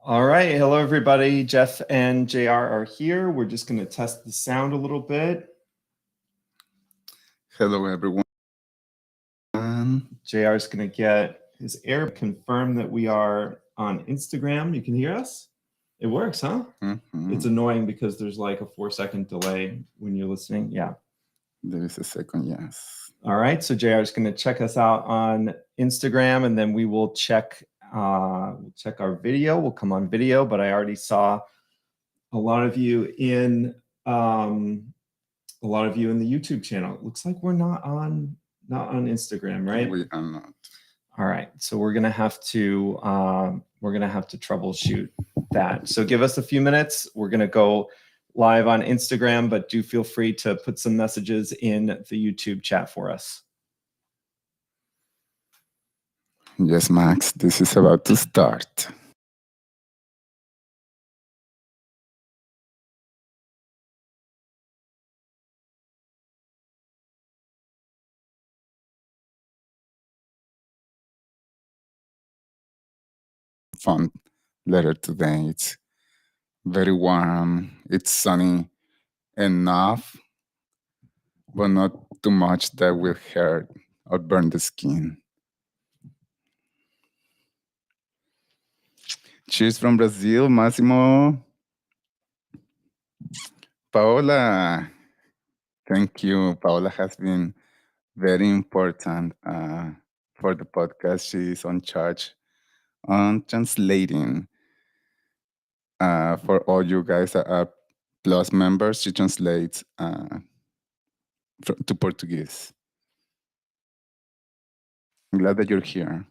All right. Hello, everybody. Jeff and JR are here. We're just going to test the sound a little bit. Hello, everyone. JR is going to get his air confirm that we are on Instagram. You can hear us? It works, huh? Mm-hmm. It's annoying because there's like a 4-second delay when you're listening. Yeah. There is a second, yes. All right. So JR is going to check us out on Instagram, and then we will check our video. We'll come on video, but I already saw a lot of you in the YouTube channel. It looks like we're not on Instagram, right? We are not. All right, so we're gonna have to troubleshoot that. So give us a few minutes. We're gonna go live on Instagram, but do feel free to put some messages in the YouTube chat for us. Yes, Max, this is about to start. Fun letter today. It's very warm. It's sunny enough, but not too much that will hurt or burn the skin. Cheers from Brazil, Massimo. Paola, thank you. Paola has been very important for the podcast. She's on charge on translating for all you guys that are Plus members. She translates to Portuguese. I'm glad that you're here.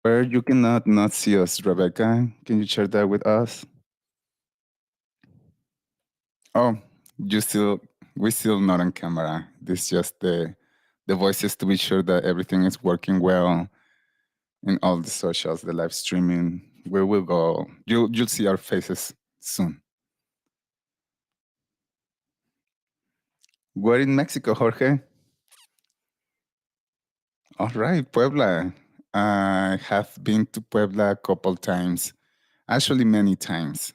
Where you cannot not see us, Rebecca, can you share that with us? Oh, we're still not on camera. This is just the voices to be sure that everything is working well in all the socials, the live streaming. We will go. You'll see our faces soon. We're in Mexico, Jorge. All right, Puebla. I have been to Puebla a couple times, actually many times.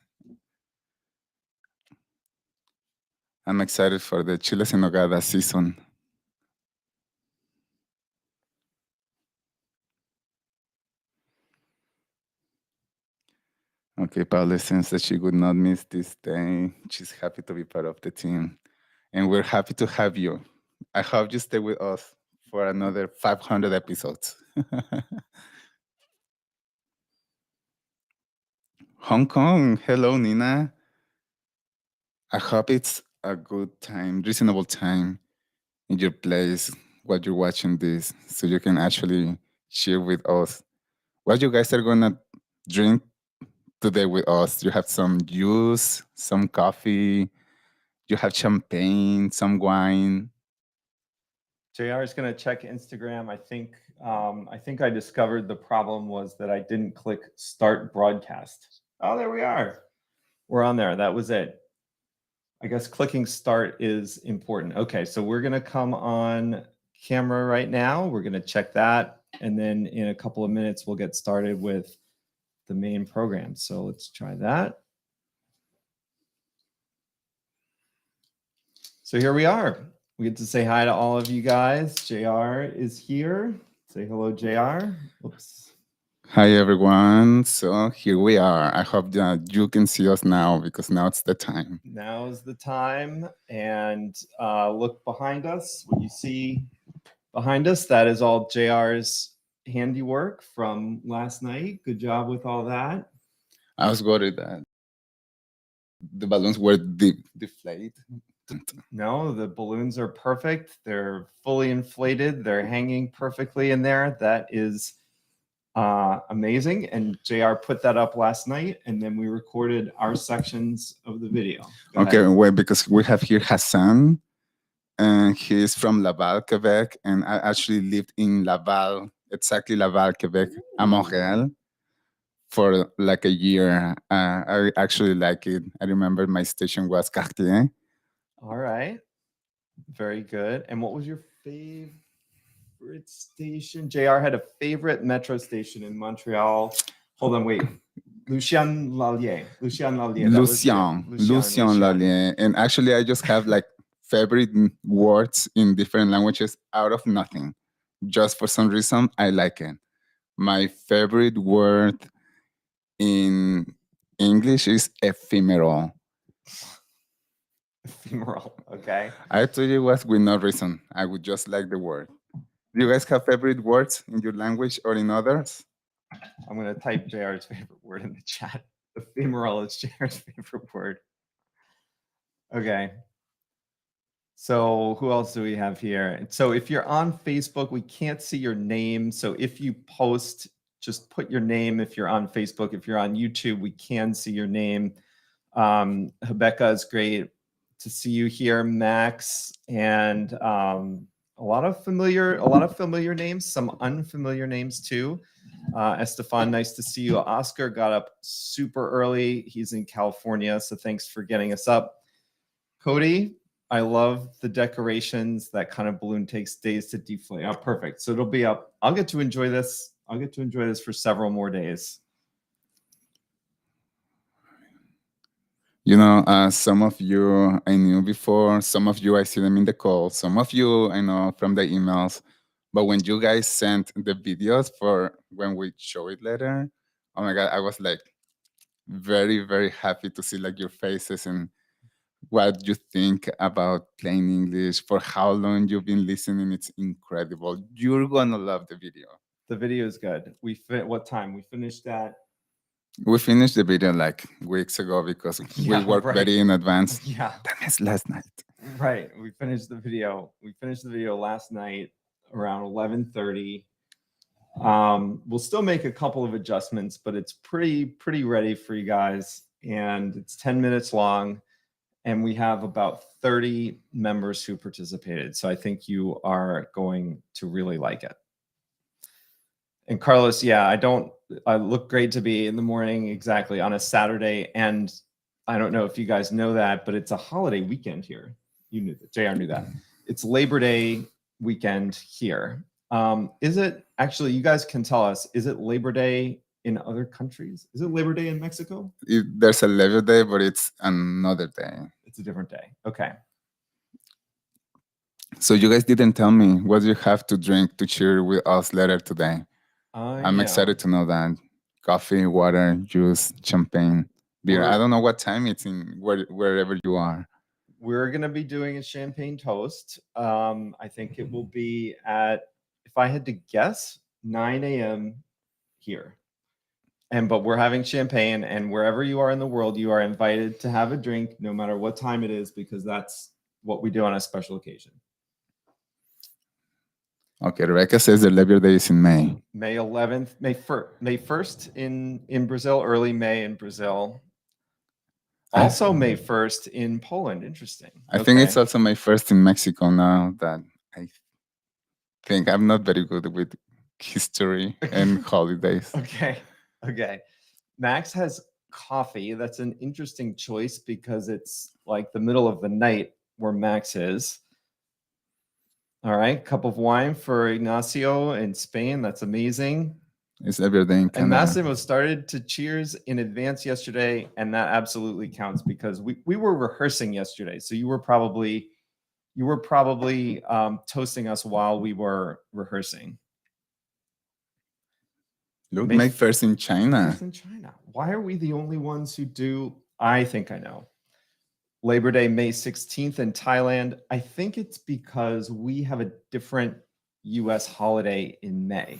I'm excited for the Chiles en Nogada season. Okay, Paula says that she would not miss this day. She's happy to be part of the team. And we're happy to have you. I hope you stay with us for another 500 episodes. Hong Kong. Hello, Nina. I hope it's a good time, reasonable time in your place while you're watching this so you can actually share with us what you guys are gonna drink today with us. You have some juice, some coffee, you have champagne, some wine. JR is going to check Instagram. I think I discovered the problem was that I didn't click start broadcast. Oh, there we are. We're on there. That was it. I guess clicking start is important. Okay, so we're going to come on camera right now. We're going to check that. And then in a couple of minutes, we'll get started with the main program. So let's try that. So here we are. We get to say hi to all of you guys. JR is here. Say hello, JR. Oops. Hi, everyone. So here we are. I hope that you can see us now because now it's the time. Now is the time. And look behind us. What you see behind us, that is all JR's handiwork from last night. Good job with all that. I was worried that the balloons were deflated. No, the balloons are perfect. They're fully inflated. They're hanging perfectly in there. That is amazing. And JR put that up last night, and then we recorded our sections of the video. Okay, well, because we have here Hassan, and he's from Laval, Quebec, and I actually lived in Laval, exactly Laval, Quebec, à Montréal, for like a year. I actually like it. I remember my station was Cartier. All right. Very good. And what was your favorite favorite station. JR had a favorite metro station in Montreal. Hold on, wait. Lucien Lallier. Lucien Lallier. That was it. Lucien Lallier. And actually, I just have like favorite words in different languages out of nothing. Just for some reason, I like it. My favorite word in English is ephemeral. Ephemeral. Okay. I told you was with no reason. I would just like the word. Do you guys have favorite words in your language or in others? I'm going to type JR's favorite word in the chat. Ephemeral is JR's favorite word. Okay. So who else do we have here? So if you're on Facebook, we can't see your name. So if you post, just put your name if you're on Facebook. If you're on YouTube, we can see your name. Rebecca, is great to see you here. Max, and a lot of familiar names, some unfamiliar names too. Estefan, nice to see you. Oscar got up super early. He's in California, so thanks for getting us up. Cody, I love the decorations. That kind of balloon takes days to deflate. Oh, perfect. So it'll be up. I'll get to enjoy this. I'll get to enjoy this for several more days. You know, some of you I knew before, some of you I see them in the call, some of you I know from the emails. But when you guys sent the videos for when we show it later, oh my God, I was like very, very happy to see like your faces and what you think about plain English, for how long you've been listening. It's incredible. You're gonna love the video. The video is good. What time? We finished that. We finished the video like weeks ago because Yeah, we worked right. very in advance. Yeah. That means last night. Right. We finished the video. We finished the video last night around 11:30. We'll still make a couple of adjustments, but it's pretty ready for you guys. And it's 10 minutes long. And we have about 30 members who participated. So I think you are going to really like it. And Carlos, yeah, I look great to be in the morning exactly on a Saturday. And I don't know if you guys know that, but it's a holiday weekend here. You knew that. JR knew that. It's Labor Day weekend here. Is it actually, you guys can tell us, is it Labor Day in other countries? Is it Labor Day in Mexico? There's a Labor Day, but it's another day. It's a different day. Okay. So you guys didn't tell me what you have to drink to cheer with us later today. I'm Yeah. excited to know that. Coffee, water, juice, champagne, beer. I don't know what time it's in wherever you are. We're going to be doing a champagne toast. I think it will be at, if I had to guess, 9 a.m. here. But we're having champagne, and wherever you are in the world, you are invited to have a drink no matter what time it is, because that's what we do on a special occasion. Okay, Rebecca says the Labor Day is in May. May 11th, May 1st in Brazil, early May in Brazil. Also May 1st in Poland. Interesting. I think it's also May 1st in Mexico now that I think I'm not very good with history and holidays. Okay. Max has coffee. That's an interesting choice because it's like the middle of the night where Max is. All right. Cup of wine for Ignacio in Spain. That's amazing. It's Labor Day in Canada. And Massimo started to cheers in advance yesterday, and that absolutely counts because we were rehearsing yesterday. So you were probably toasting us while we were rehearsing. Look, May 1st in China. First in China. Why are we the only ones who do? I think I know. Labor Day, May 16th in Thailand. I think it's because we have a different US holiday in May.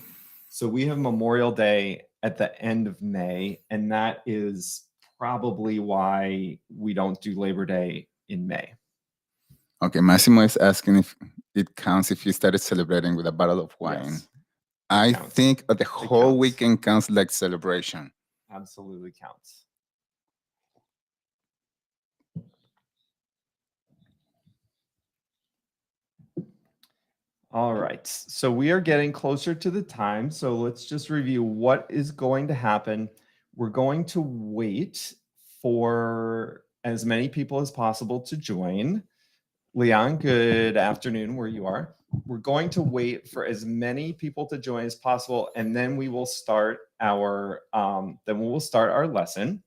So we have Memorial Day at the end of May, and that is probably why we don't do Labor Day in May. Okay, Massimo is asking if it counts if you started celebrating with a bottle of wine. Yes, I counts. think the whole counts. weekend counts like celebration. Absolutely counts. All right, so we are getting closer to the time. So let's just review what is going to happen. We're going to wait for as many people as possible to join. Leon, good afternoon where you are. We're going to wait for as many people to join as possible, and then we will start our lesson.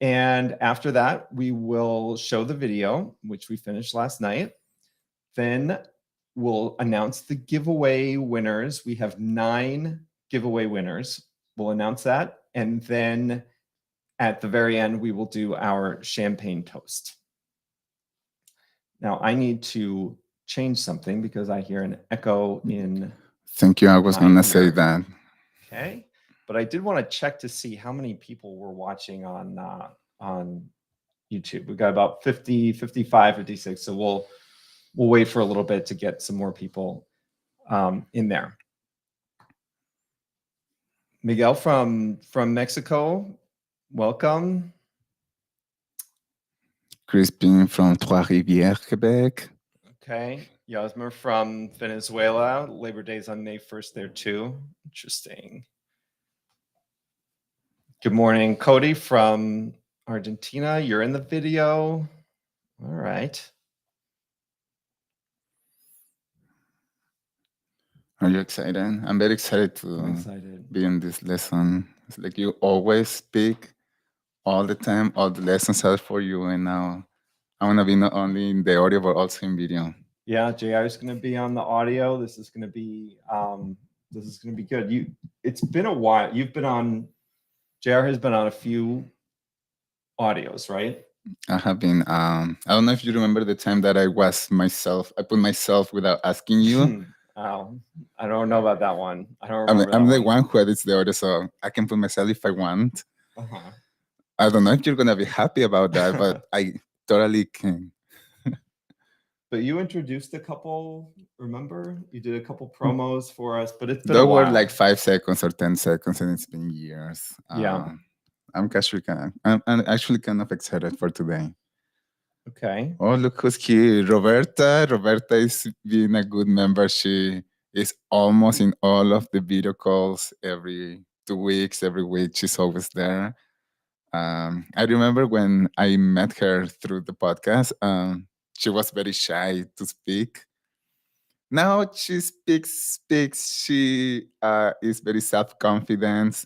And after that, we will show the video, which we finished last night. Then we'll announce the giveaway winners. We have 9 giveaway winners. We'll announce that. And then at the very end, we will do our champagne toast. Now I need to change something because I hear an echo in. Thank you. I was going to say ear. that. Okay. But I did want to check to see how many people were watching on YouTube. We've got about 50, 55, 56. So we'll wait for a little bit to get some more people in there. Miguel from Mexico, welcome. Crispin from Trois-Rivières, Quebec. Okay. Yasmer from Venezuela. Labor Day's on May 1st there too. Interesting. Good morning, Cody from Argentina. You're in the video. All right. Are you excited? I'm very excited to be in this lesson. It's like you always speak all the time. All the lessons are for you, and now I want to be not only in the audio but also in video. Yeah, JR is going to be on the audio. This is going to be good. It's been a while. You've been on. JR has been on a few audios, right? I have been. I don't know if you remember the time that I was myself. I put myself without asking you. Oh, I don't know about that one. I don't remember. I'm the one who edits the audio, so I can put myself if I want. Uh-huh. I don't know if you're gonna be happy about that, but I totally can. But you introduced a couple. Remember, you did a couple promos for us, but it's been they a while. were like 5 seconds or 10 seconds, and it's been years. Yeah. I'm actually kind of excited for today. Okay. Oh, look who's here. Roberta. Roberta is being a good member. She is almost in all of the video calls every 2 weeks, every week. She's always there. I remember when I met her through the podcast, she was very shy to speak. Now she speaks. She is very self-confident.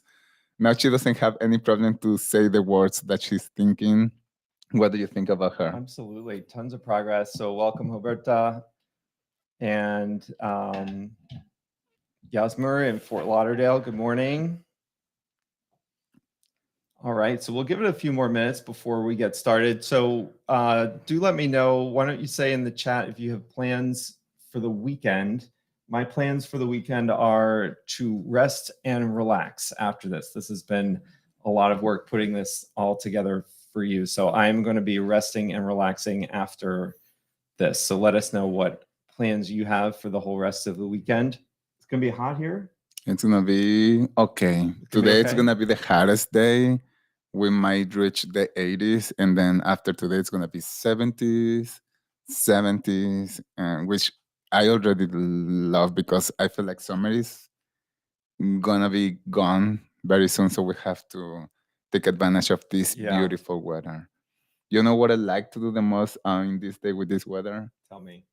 Now she doesn't have any problem to say the words that she's thinking. What do you think about her? Absolutely. Tons of progress. So welcome, Roberta. And Yasmer in Fort Lauderdale, good morning. All right, so we'll give it a few more minutes before we get started. So do let me know, why don't you say in the chat if you have plans for the weekend. My plans for the weekend are to rest and relax after this. This has been a lot of work putting this all together for you. So I'm going to be resting and relaxing after this. So let us know what plans you have for the whole rest of the weekend. It's going to be hot here. It's going to be okay. Today it's going to be the hottest day. We might reach the 80s. And then after today, it's going to be 70s, 70s, which I already love because I feel like summer is going to be gone very soon. So we have to take advantage of this beautiful weather. You know what I like to do the most in this day with this weather? Tell me.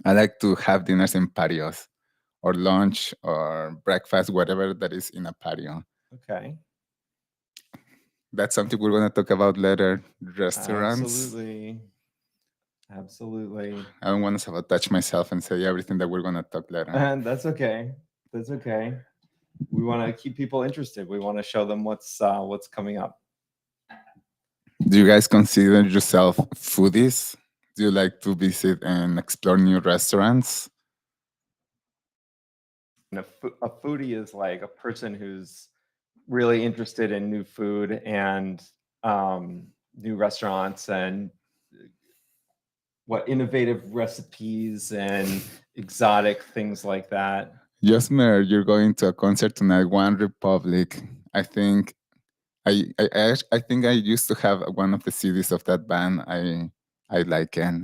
I like to have dinners in patios or lunch or breakfast, whatever that is in a patio. Okay. That's something we're going to talk about later. Restaurants. Absolutely. I don't want to sabotage myself and say everything that we're going to talk later. And that's okay. That's okay. We want to keep people interested. We want to show them what's coming up. Do you guys consider yourself foodies? Do you like to visit and explore new restaurants? And a foodie is like a person who's really interested in new food and new restaurants and what innovative recipes and exotic things like that. Yasmer, you're going to a concert tonight, One Republic. I think I think I used to have one of the CDs of that band. I like it.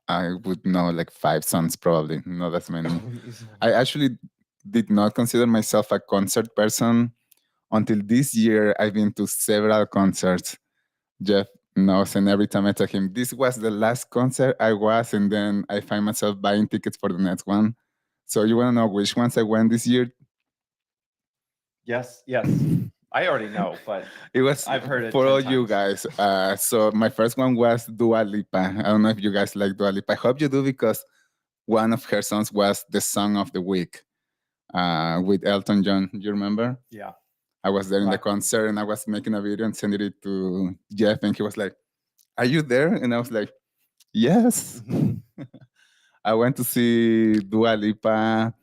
I would know like 5 songs probably, not as many. I actually did not consider myself a concert person until this year. I've been to several concerts. Jeff knows, and every time I tell him this was the last concert I was, and then I find myself buying tickets for the next one. So you want to know which ones I went this year? Yes, yes. I already know, but It was I've heard it for 10 all you times. guys. So my first one was Dua Lipa. I don't know if you guys like Dua Lipa. I hope you do, because one of her songs was the song of the week with Elton John. You remember? Yeah. I was there in the Rock Me. concert, and I was making a video and sending it to Jeff, and he was like, "Are you there?" And I was like, "Yes." Mhm. I went to see Dua Lipa.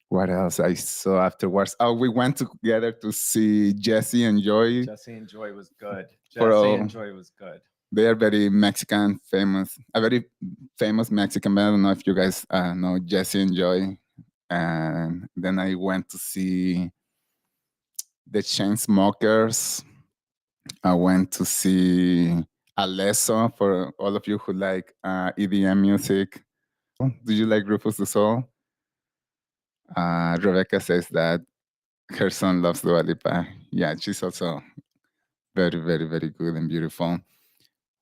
What else I saw afterwards? Oh, we went together to see Jesse and Joy. Jesse and Joy was good. For Jesse all, and Joy was good. they are very Mexican, famous, a very famous Mexican band. I don't know if you guys know Jesse and Joy. And then I went to see the Chainsmokers. I went to see Alesso, for all of you who like EDM music. Do you like Rufus the Soul? Rebecca says that her son loves Dua Lipa. Yeah, she's also very, very, very good and beautiful.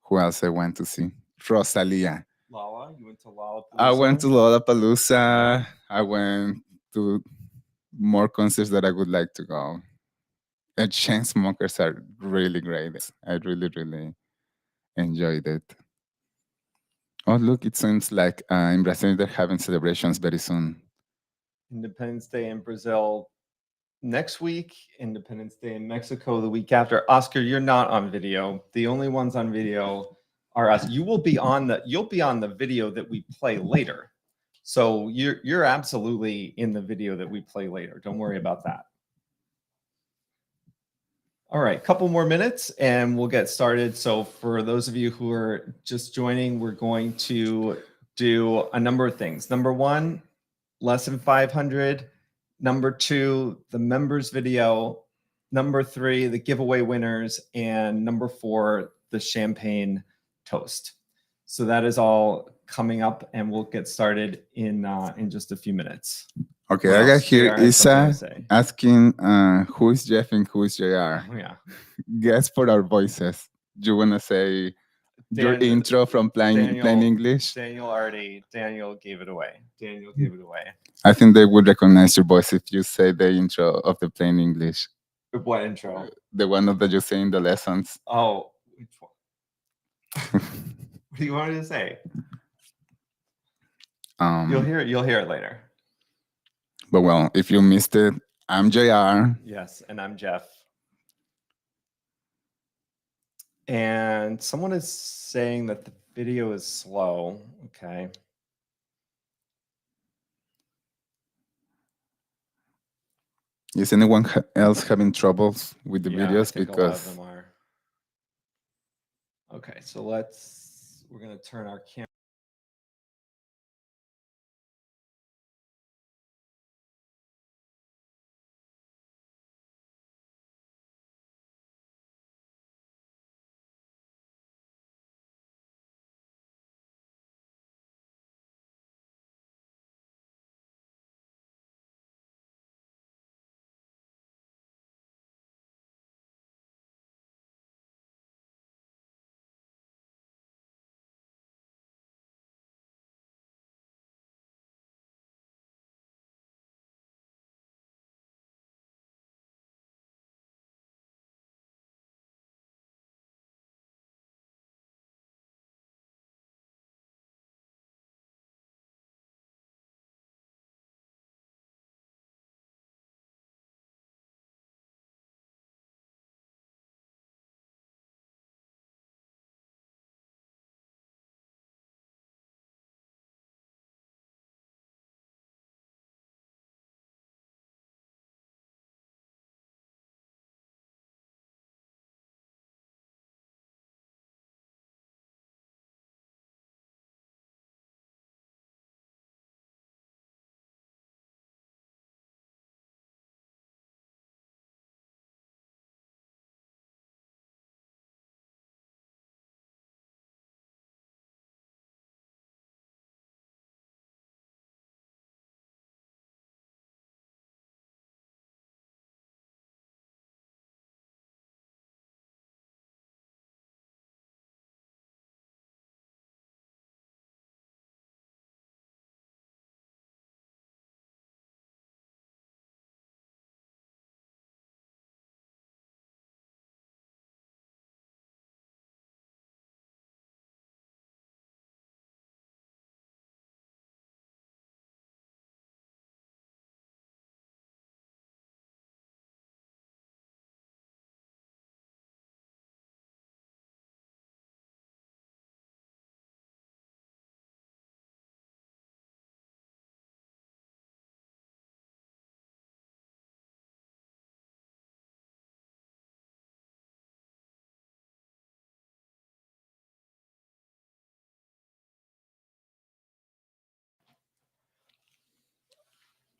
Who else I went to see? Rosalia. Lala, you went to Lollapalooza? I went to Lollapalooza. I went to more concerts that I would like to go. The Chainsmokers are really great. I really, really enjoyed it. Oh, look, it seems like in Brazil they're having celebrations very soon. Independence Day in Brazil next week, Independence Day in Mexico the week after. Oscar, you're not on video. The only ones on video are us. You'll be on the video that we play later. So you're absolutely in the video that we play later. Don't worry about that. All right, couple more minutes and we'll get started. So for those of you who are just joining, we're going to do a number of things. Number one, lesson 500. Number two, the members video. Number three, the giveaway winners. And number four, the champagne toast. So that is all coming up, and we'll get started in just a few minutes. Okay, What I got else? here JR has something to Isa say. asking who is Jeff and who is JR. Oh, yeah. Guess for our voices. Do you want to say your Dan- intro from plain English? Daniel gave it away. Daniel gave it away. I think they would recognize your voice if you say the intro of the plain English. What intro? The one that you say in the lessons. Oh, which one? What do you want me to say? You'll hear it later. But well, if you missed it, I'm JR. Yes, and I'm Jeff. And someone is saying that the video is slow. Okay. Is anyone else having troubles with the Yeah, videos? I think a lot of Because them are. Okay, so we're gonna turn our camera.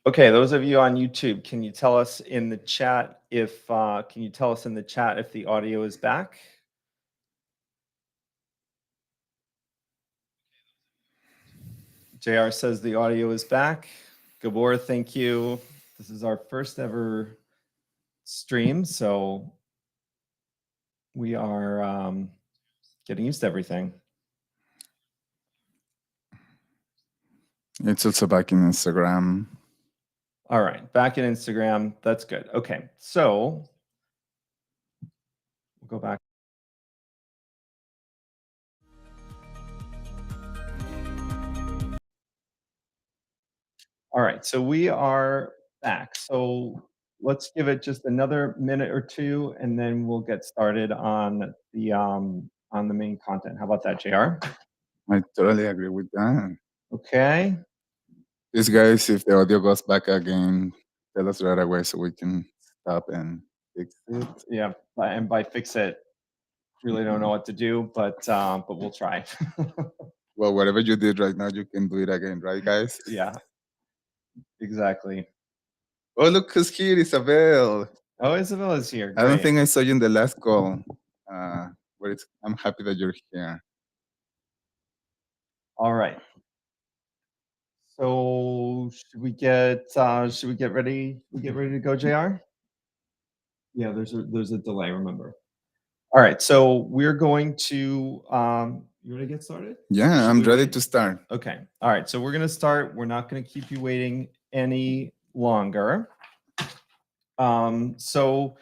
Okay, those of you on YouTube, can you tell us in the chat if the audio is back? JR says the audio is back. Gabor, thank you. This is our first ever stream, so we are getting used to everything. It's also back in Instagram. All right, back in Instagram. That's good. Okay, so we'll go back. All right, so we are back. So let's give it just another minute or two, and then we'll get started on the main content. How about that, JR? I totally agree with that. Okay. These guys, if the audio goes back again, tell us right away so we can stop and fix it. Yeah, and by fix it, really don't know what to do, but we'll try. Well, whatever you did right now, you can do it again, right, guys? Yeah, exactly. Oh, look who's here, Isabel. Oh, Isabella's here. I don't Great. think I saw you in the last call. I'm happy that you're here. All right. So should we get ready? We get ready to go, JR? Yeah, there's a delay, remember. All right, so we're going to you ready to get started? Yeah, Should I'm we ready wait? to start. Okay. All right, so we're going to start. We're not going to keep you waiting any longer. So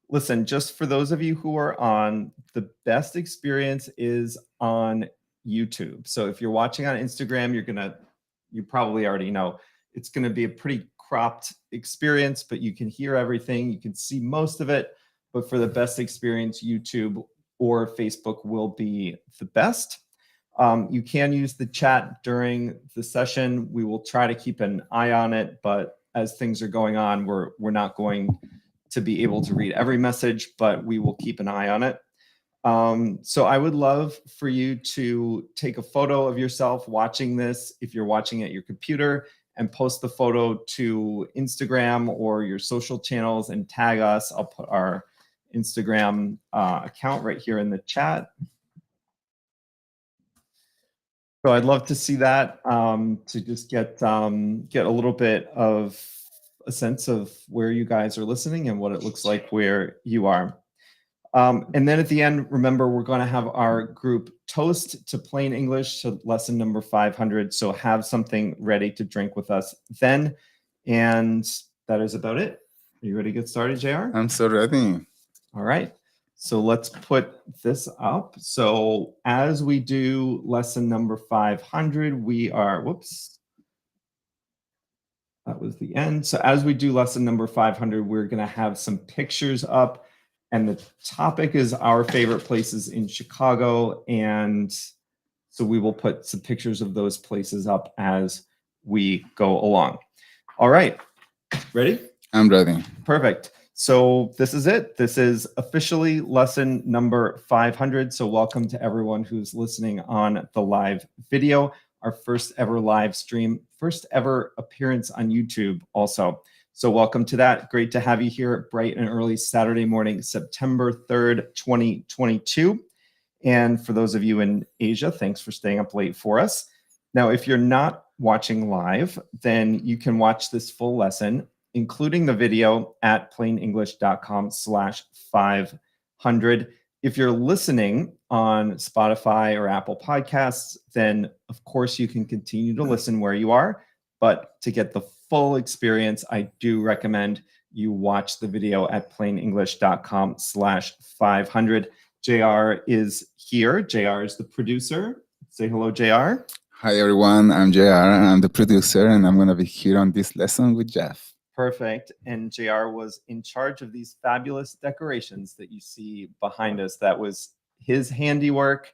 listen, just for those of you who are on, the best experience is on YouTube. So if you're watching on Instagram, you probably already know it's going to be a pretty cropped experience, but you can hear everything, you can see most of it. But for the best experience, YouTube or Facebook will be the best. You can use the chat during the session. We will try to keep an eye on it, but as things are going on, we're not going to be able to read every message, but we will keep an eye on it. So I would love for you to take a photo of yourself watching this if you're watching at your computer, and post the photo to Instagram or your social channels and tag us. I'll put our Instagram account right here in the chat. So I'd love to see that, to just get a little bit of a sense of where you guys are listening and what it looks like where you are. And then at the end, remember, we're going to have our group toast to plain English, to lesson number 500. So have something ready to drink with us then. And that is about it. Are you ready to get started, JR? I'm so ready. All right. So let's put this up. So as we do lesson number 500, we are, whoops. That was the end. So as we do lesson number 500, we're going to have some pictures up. And the topic is our favorite places in Chicago. And so we will put some pictures of those places up as we go along. All right. Ready? I'm ready. Perfect. So this is it. This is officially lesson number 500. So welcome to everyone who's listening on the live video, our first ever live stream, first ever appearance on YouTube also. So welcome to that. Great to have you here bright and early Saturday morning, September 3rd, 2022. And for those of you in Asia, thanks for staying up late for us. Now, if you're not watching live, then you can watch this full lesson, including the video, at plainenglish.com/500. If you're listening on Spotify or Apple Podcasts, then of course you can continue to listen where you are. But to get the full experience, I do recommend you watch the video at plainenglish.com/500. JR is here. JR is the producer. Say hello, JR. Hi, everyone. I'm JR. I'm the producer, and I'm going to be here on this lesson with Jeff. Perfect. And JR was in charge of these fabulous decorations that you see behind us. That was his handiwork.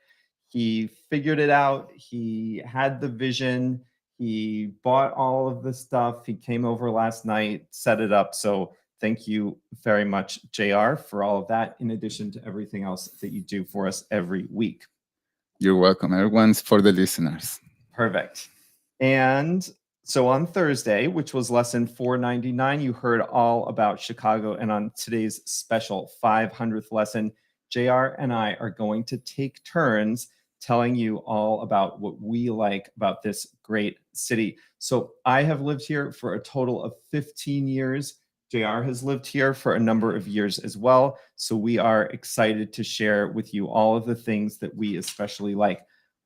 He figured it out. He had the vision. He bought all of the stuff. He came over last night, set it up. So thank you very much, JR, for all of that, in addition to everything else that you do for us every week. You're welcome. Everyone's for the listeners. Perfect. And So on Thursday, which was lesson 499, you heard all about Chicago. And on today's special 500th lesson, JR and I are going to take turns telling you all about what we like about this great city. So I have lived here for a total of 15 years. JR has lived here for a number of years as well. So we are excited to share with you all of the things that we especially like.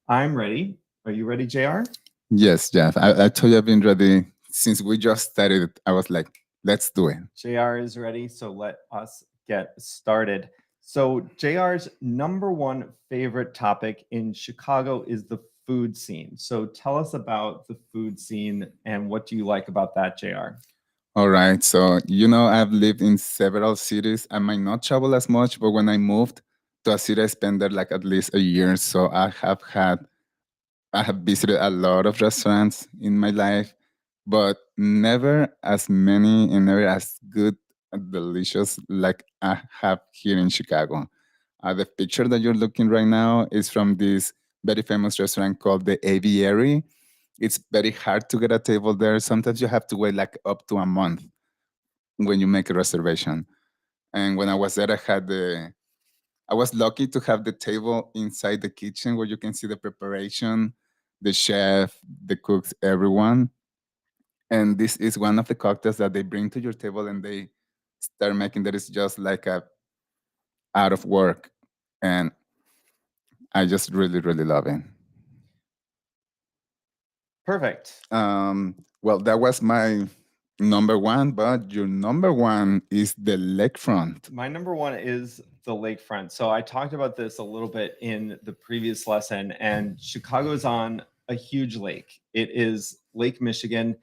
I'm ready. Are you ready, JR? Yes, Jeff. I told you I've been ready since we just started. I was like, let's do it. JR is ready, so let us get started. So, JR's number one favorite topic in Chicago is the food scene. So, tell us about the food scene and what do you like about that, JR? All right. So, I've lived in several cities. I might not travel as much, but when I moved to a city, I spent there like at least a year. So I have visited a lot of restaurants in my life, but never as many and never as good and delicious like I have here in Chicago. The picture that you're looking right now is from this very famous restaurant called the Aviary. It's very hard to get a table there. Sometimes you have to wait like up to a month when you make a reservation. And when I was there, I was lucky to have the table inside the kitchen where you can see the preparation, the chef, the cooks, everyone. And this is one of the cocktails that they bring to your table and they start making that is just like a out of work. And I just really, really love it. Perfect. Well, that was my number one, but your number one is the lakefront. My number one is the lakefront. So, I talked about this a little bit in the previous lesson, and Chicago's on a huge lake. It is Lake Michigan.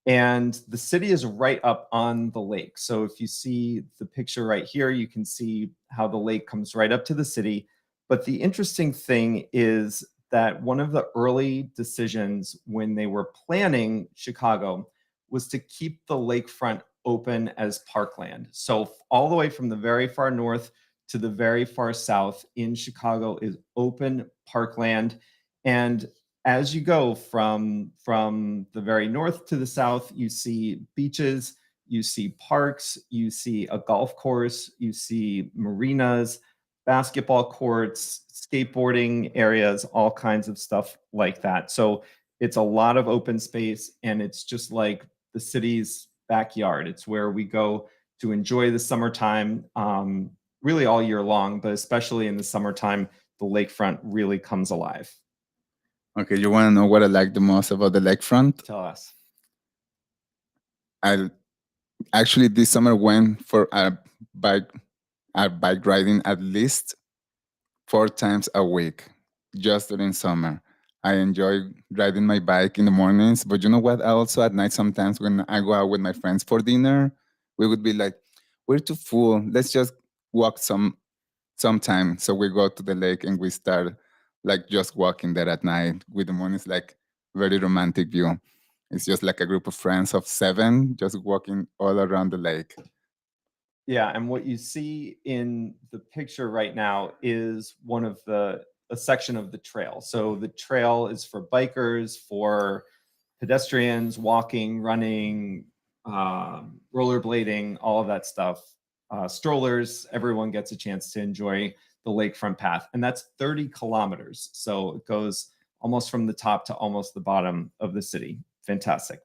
And the city is right up on the lake. So if you see the picture right here, you can see how the lake comes right up to the city. But the interesting thing is that one of the early decisions when they were planning Chicago was to keep the lakefront open as parkland. So all the way from the very far north to the very far south in Chicago is open parkland. And as you go from the very north to the south, you see beaches, you see parks, you see a golf course, you see marinas, basketball courts, skateboarding areas, all kinds of stuff like that. So it's a lot of open space, and it's just like the city's backyard. It's where we go to enjoy the summertime, really all year long, but especially in the summertime, the lakefront really comes alive. Okay, you want to know what I like the most about the lakefront? Tell us. I actually this summer went for bike a bike riding at least 4 times a week, just during summer. I enjoy riding my bike in the mornings, but you know what? I also at night sometimes when I go out with my friends for dinner, we would be like, "We're too full. Let's just walk sometime." So we go to the lake and we start like just walking there at night with the moon. Is like very romantic view. It's just like a group of friends of 7 just walking all around the lake. Yeah, and what you see in the picture right now is one of a section of the trail. So the trail is for bikers, for pedestrians, walking, running, rollerblading, all of that stuff. Strollers, everyone gets a chance to enjoy the lakefront path, and that's 30 kilometers. So it goes almost from the top to almost the bottom of the city. Fantastic.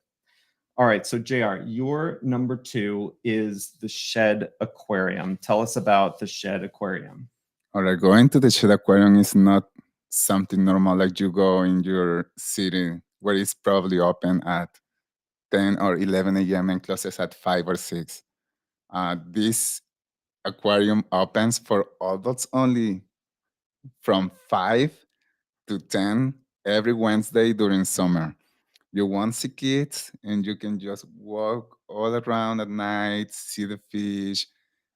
All right, so JR, your number two is the Shed Aquarium. Tell us about the Shed Aquarium. All right, going to the Shed Aquarium is not something normal like you go in your city where it's probably open at 10 or 11 a.m. and closes at 5 or 6. This aquarium opens for adults only from 5 to 10 every Wednesday during summer. You won't see kids and you can just walk all around at night, see the fish,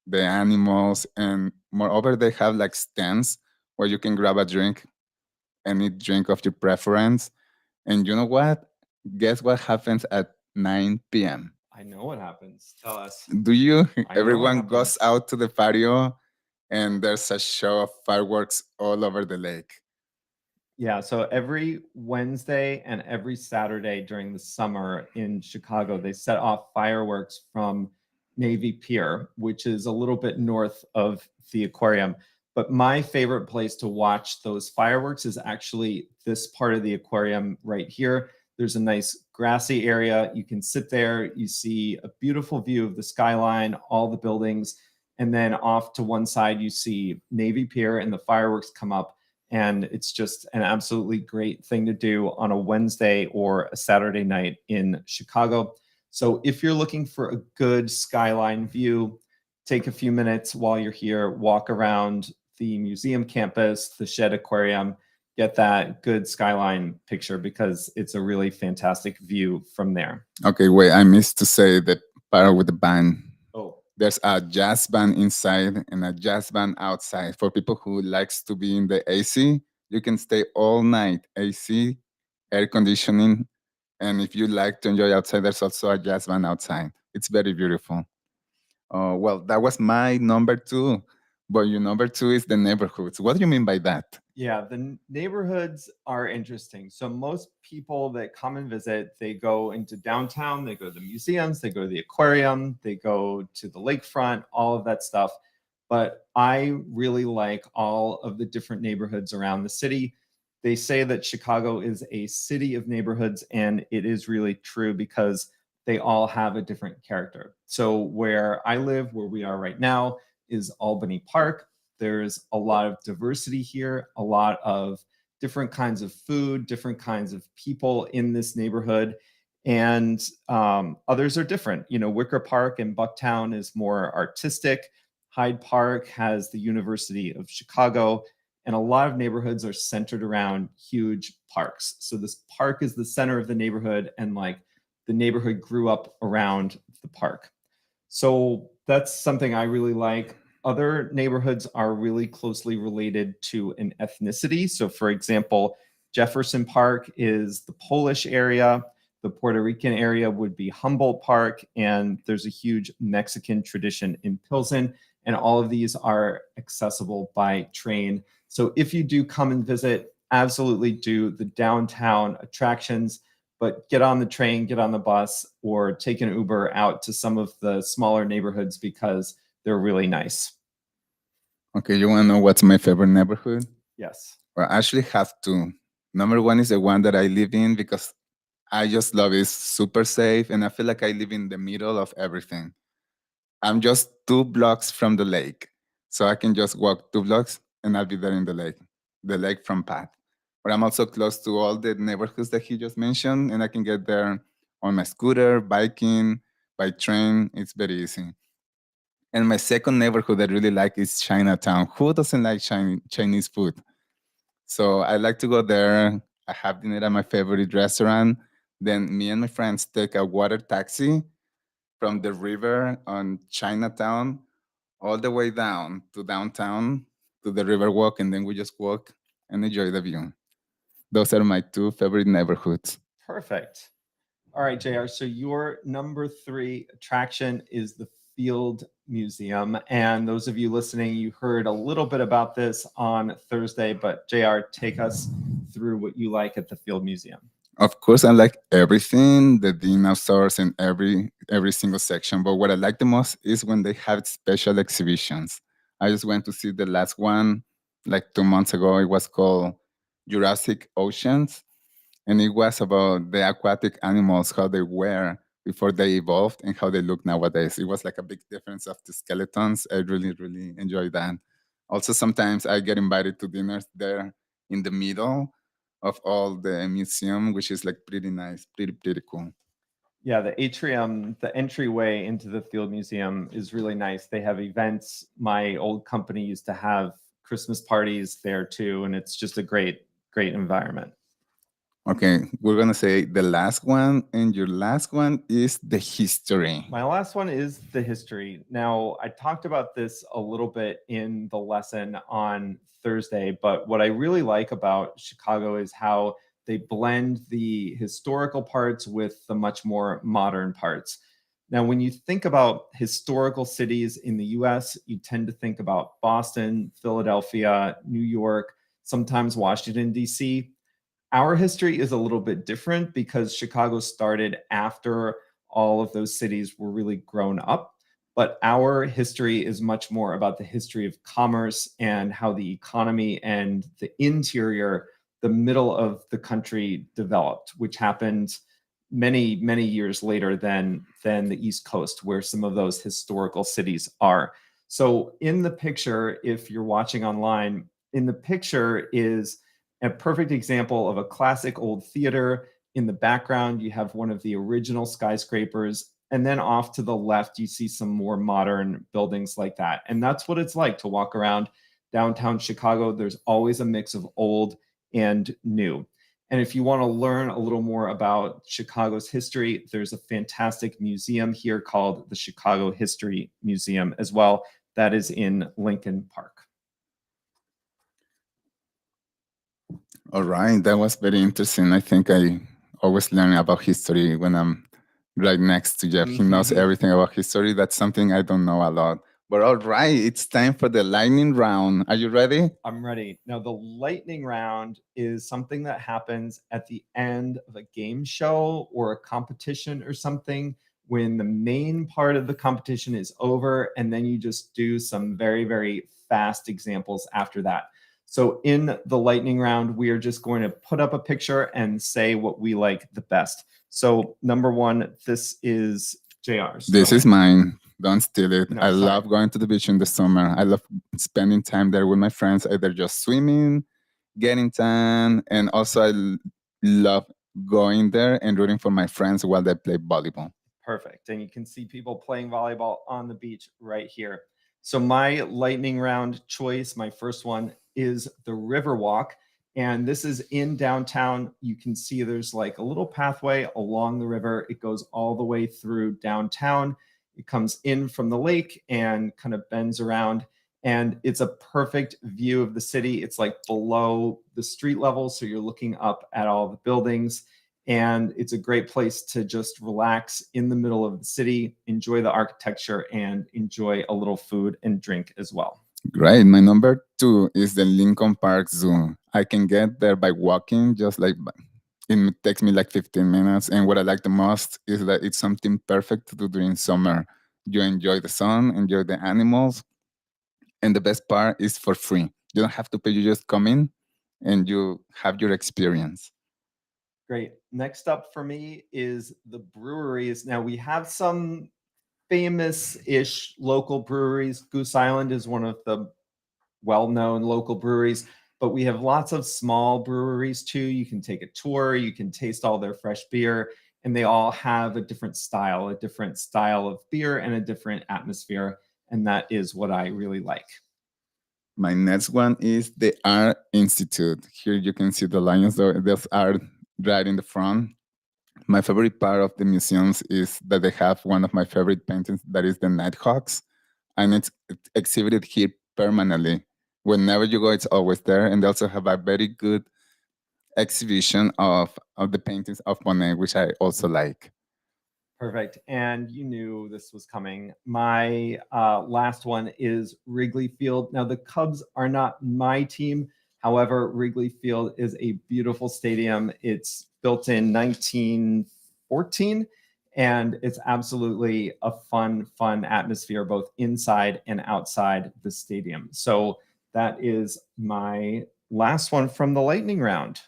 the animals, and moreover, they have like stands where you can grab a drink, any drink of your preference. And you know what? Guess what happens at 9 p.m.? I know what happens. Tell us. Do you? I know what Everyone goes happens. out to the patio and there's a show of fireworks all over the lake. Yeah, so every Wednesday and every Saturday during the summer in Chicago, they set off fireworks from Navy Pier, which is a little bit north of the aquarium. But my favorite place to watch those fireworks is actually this part of the aquarium right here. There's a nice grassy area. You can sit there, you see a beautiful view of the skyline, all the buildings, and then off to one side, you see Navy Pier and the fireworks come up, and it's just an absolutely great thing to do on a Wednesday or a Saturday night in Chicago. So if you're looking for a good skyline view, take a few minutes while you're here, walk around the museum campus, the Shed Aquarium, get that good skyline picture because it's a really fantastic view from there. Okay, wait, I missed to say that part with the band. Oh, There's a jazz band inside and a jazz band outside. For people who likes to be in the AC, you can stay all night, AC, air conditioning. And if you like to enjoy outside, there's also a jazz band outside. It's very beautiful. Well, that was my number two. But your number two is the neighborhoods. What do you mean by that? yeah, the neighborhoods are interesting. So most people that come and visit, they go into downtown, they go to the museums, they go to the aquarium, they go to the lakefront, all of that stuff. But I really like all of the different neighborhoods around the city. They say that Chicago is a city of neighborhoods, and it is really true because they all have a different character. So where I live, where we are right now, is Albany Park. There's a lot of diversity here, a lot of different kinds of food, different kinds of people in this neighborhood. And others are different. You know, Wicker Park in Bucktown is more artistic. Hyde Park has the University of Chicago. And a lot of neighborhoods are centered around huge parks. So this park is the center of the neighborhood, and like the neighborhood grew up around the park. So that's something I really like. Other neighborhoods are really closely related to an ethnicity. So, for example, Jefferson Park is the Polish area. The Puerto Rican area would be Humboldt Park. And there's a huge Mexican tradition in Pilsen. And all of these are accessible by train. So, if you do come and visit, absolutely do the downtown attractions, but get on the train, get on the bus, or take an Uber out to some of the smaller neighborhoods because they're really nice. Okay, you want to know what's my favorite neighborhood? Yes. Well, I actually have two. Number one is the one that I live in because I just love it. It's super safe, and I feel like I live in the middle of everything. I'm just 2 blocks from the lake. So I can just walk 2 blocks and I'll be there in the lake from Pat. But I'm also close to all the neighborhoods that he just mentioned, and I can get there on my scooter, biking, by train. It's very easy. And my second neighborhood I really like is Chinatown. Who doesn't like Chinese food? So I like to go there. I have dinner at my favorite restaurant. Then me and my friends take a water taxi from the river on Chinatown all the way down to downtown to the river walk, and then we just walk and enjoy the view. Those are my two favorite neighborhoods. Perfect. All right, JR. So your number three attraction is the Field Museum. And those of you listening, you heard a little bit about this on Thursday, but JR, take us through what you like at the Field Museum. Of course, I like everything, the dinosaurs and every single section. But what I like the most is when they have special exhibitions. I just went to see the last one like 2 months ago. It was called Jurassic Oceans, and it was about the aquatic animals, how they were before they evolved and how they look nowadays. It was like a big difference of the skeletons. I really, really enjoyed that. Also, sometimes I get invited to dinners there in the middle of all the museum, which is like pretty nice, pretty cool. Yeah, the atrium, the entryway into the Field Museum is really nice. They have events. My old company used to have Christmas parties there too, and it's just a great, great environment. Okay, we're gonna say the last one, and your last one is the history. My last one is the history. Now, I talked about this a little bit in the lesson on Thursday, but what I really like about Chicago is how they blend the historical parts with the much more modern parts. Now, when you think about historical cities in the US, you tend to think about Boston, Philadelphia, New York. sometimes Washington, D.C. Our history is a little bit different because Chicago started after all of those cities were really grown up. But our history is much more about the history of commerce and how the economy and the interior, the middle of the country developed, which happened many, many years later than the East Coast, where some of those historical cities are. So in the picture, if you're watching online, in the picture is a perfect example of a classic old theater. In the background, you have one of the original skyscrapers. And then off to the left, you see some more modern buildings like that. And that's what it's like to walk around downtown Chicago. There's always a mix of old and new. And if you want to learn a little more about Chicago's history, there's a fantastic museum here called the Chicago History Museum as well. That is in Lincoln Park. All right, that was very interesting. I think I always learn about history when I'm right next to Jeff. He knows everything about history. That's something I don't know a lot. But all right, it's time for the lightning round. Are you ready? I'm ready. Now, the lightning round is something that happens at the end of a game show or a competition or something when the main part of the competition is over, and then you just do some very, very fast examples after that. So in the lightning round, we are just going to put up a picture and say what we like the best. So number one, this is JR's. This is mine. Don't steal it. No, I sorry. love going to the beach in the summer. I love spending time there with my friends, either just swimming, getting tan, and also love going there and rooting for my friends while they play volleyball. Perfect. And you can see people playing volleyball on the beach right here. So my lightning round choice, my first one, is the Riverwalk. And this is in downtown. You can see there's like a little pathway along the river. It goes all the way through downtown. It comes in from the lake and kind of bends around. And it's a perfect view of the city. It's like below the street level. So you're looking up at all the buildings. And it's a great place to just relax in the middle of the city, enjoy the architecture, and enjoy a little food and drink as well. Great. My number 2 is the Lincoln Park Zoo. I can get there by walking, it takes me like 15 minutes. And what I like the most is that it's something perfect to do during summer. You enjoy the sun, enjoy the animals, and the best part is for free. You don't have to pay, you just come in and you have your experience. Great. Next up for me is the breweries. Now we have some famous-ish local breweries. Goose Island is one of the well-known local breweries, but we have lots of small breweries too. You can take a tour, you can taste all their fresh beer, and they all have a different style of beer and a different atmosphere. And that is what I really like. My next one is the Art Institute. Here you can see the lions, there's art right in the front. My favorite part of the museums is that they have one of my favorite paintings, that is the Nighthawks, and it's exhibited here permanently. Whenever you go, it's always there. And they also have a very good exhibition of the paintings of Monet, which I also like. Perfect. And you knew this was coming. My last one is Wrigley Field. Now, the Cubs are not my team. However, Wrigley Field is a beautiful stadium. It's built in 1914, and it's absolutely a fun atmosphere, both inside and outside the stadium. So that is my last one from the lightning round.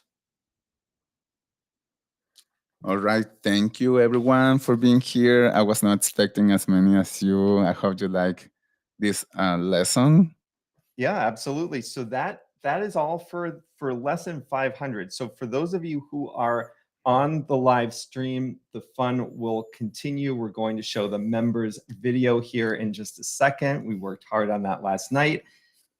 All right. Thank you, everyone, for being here. I was not expecting as many as you. I hope you like this lesson. Yeah, absolutely. So that is all for lesson 500. So for those of you who are on the live stream, the fun will continue. We're going to show the members video here in just a second. We worked hard on that last night,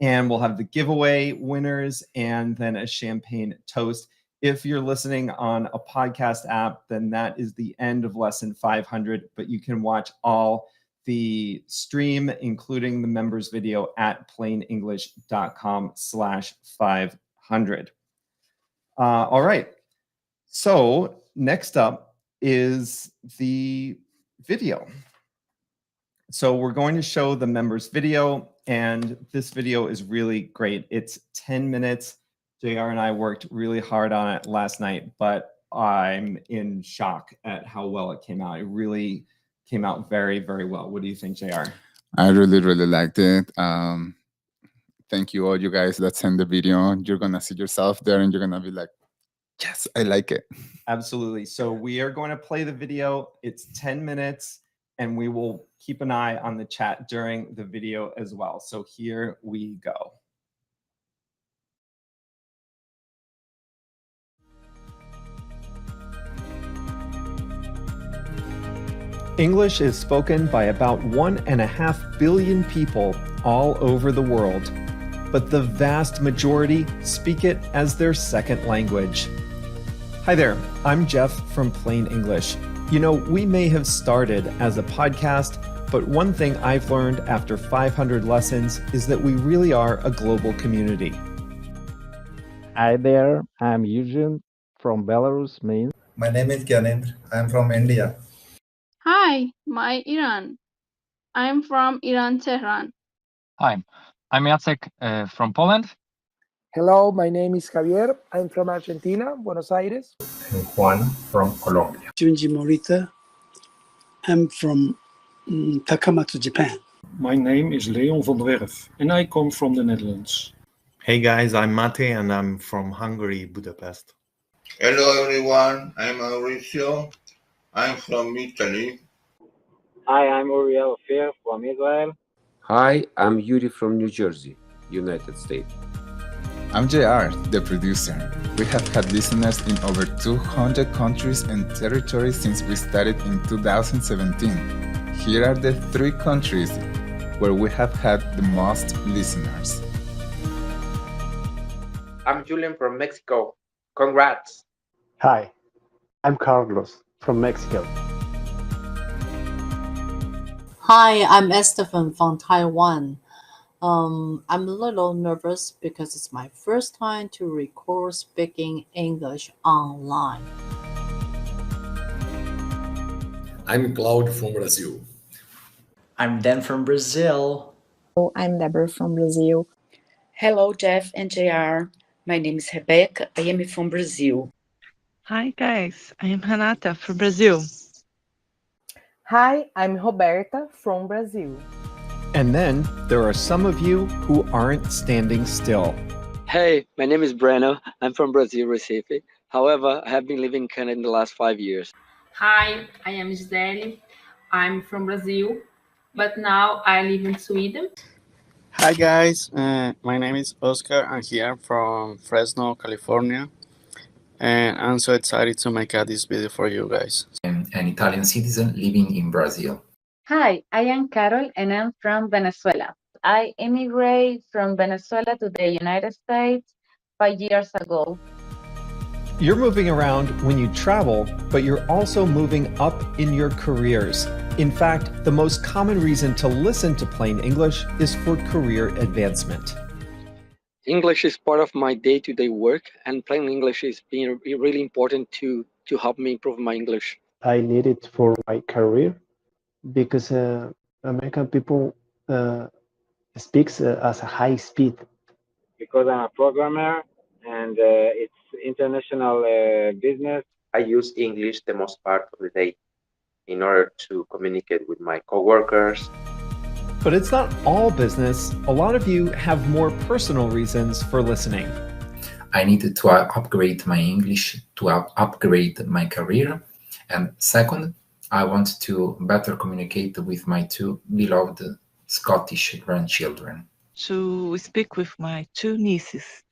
and we'll have the giveaway winners and then a champagne toast. If you're listening on a podcast app, then that is the end of lesson 500, but you can watch all the stream, including the members video, at plainenglish.com/500. All right. So next up is the video. So we're going to show the members video, and this video is really great. It's 10 minutes. JR and I worked really hard on it last night, but I'm in shock at how well it came out. It really came out very, very well. What do you think, JR? I really, really liked it. Thank you all you guys that sent the video. You're gonna see yourself there and you're gonna be like, yes, I like it. Absolutely. So we are going to play the video. It's 10 minutes and we will keep an eye on the chat during the video as well. So here we go. English is spoken by about 1.5 billion people all over the world, but the vast majority speak it as their second language. Hi there, I'm Jeff from Plain English. You know, we may have started as a podcast, but one thing I've learned after 500 lessons is that we really are a global community. Hi there, I'm Eugene from Belarus, Minsk. My name is Gyanendra. I am from India. Hi, my Iran. I'm from Iran, Tehran. Hi, I'm Jacek from Poland. Hello, my name is Javier. I'm from Argentina, Buenos Aires. I'm Juan from Colombia. Junji Morita. I'm from Takamatsu, Japan. My name is Leon van der Werf and I come from the Netherlands. Hey guys, I'm Mate and I'm from Hungary, Budapest. Hello everyone, I'm Mauricio. I'm from Italy. Hi, I'm Uriel Ophir from Israel. Hi, I'm Yuri from New Jersey, United States. I'm JR, the producer. We have had listeners in over 200 countries and territories since we started in 2017. Here are the 3 countries where we have had the most listeners. I'm Julian from Mexico. Congrats. Hi, I'm Carlos from Mexico. Hi, I'm Estefan from Taiwan. I'm a little nervous because it's my first time to record speaking English online. I'm Claudio from Brazil. I'm Dan from Brazil. Oh, I'm Deborah from Brazil. Hello, Jeff and JR. My name is Rebecca. I am from Brazil. Hi guys, I am Renata from Brazil. Hi, I'm Roberta from Brazil. And then there are some of you who aren't standing still. Hey, my name is Breno. I'm from Brazil, Recife. However, I have been living in Canada in the last 5 years. Hi, I am Gisele. I'm from Brazil, but now I live in Sweden. Hi guys, my name is Oscar. I'm here from Fresno, California. And I'm so excited to make this video for you guys. I'm an Italian citizen living in Brazil. Hi, I am Carol and I'm from Venezuela. I immigrated from Venezuela to the United States 5 years ago. You're moving around when you travel, but you're also moving up in your careers. In fact, the most common reason to listen to Plain English is for career advancement. English is part of my day-to-day work, and Plain English is being really important to help me improve my English. I need it for my career because American people speaks at a high speed. Because I'm a programmer and it's international business. I use English the most part of the day in order to communicate with my coworkers. But it's not all business. A lot of you have more personal reasons for listening. I needed to upgrade my English to upgrade my career. And second, I want to better communicate with my 2 beloved Scottish grandchildren. To speak with my 2 nieces.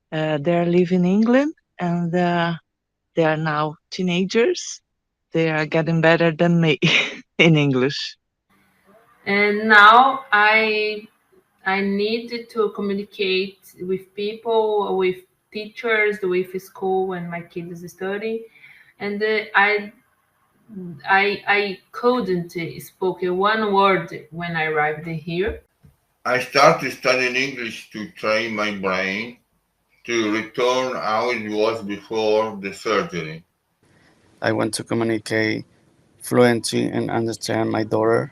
They live in England and they are now teenagers. They are getting better than me in English. And now I need to communicate with people, with teachers, with school when my kids study. And I couldn't speak one word when I arrived here. I started studying English to train my brain to return how it was before the surgery. I want to communicate fluently and understand my daughter,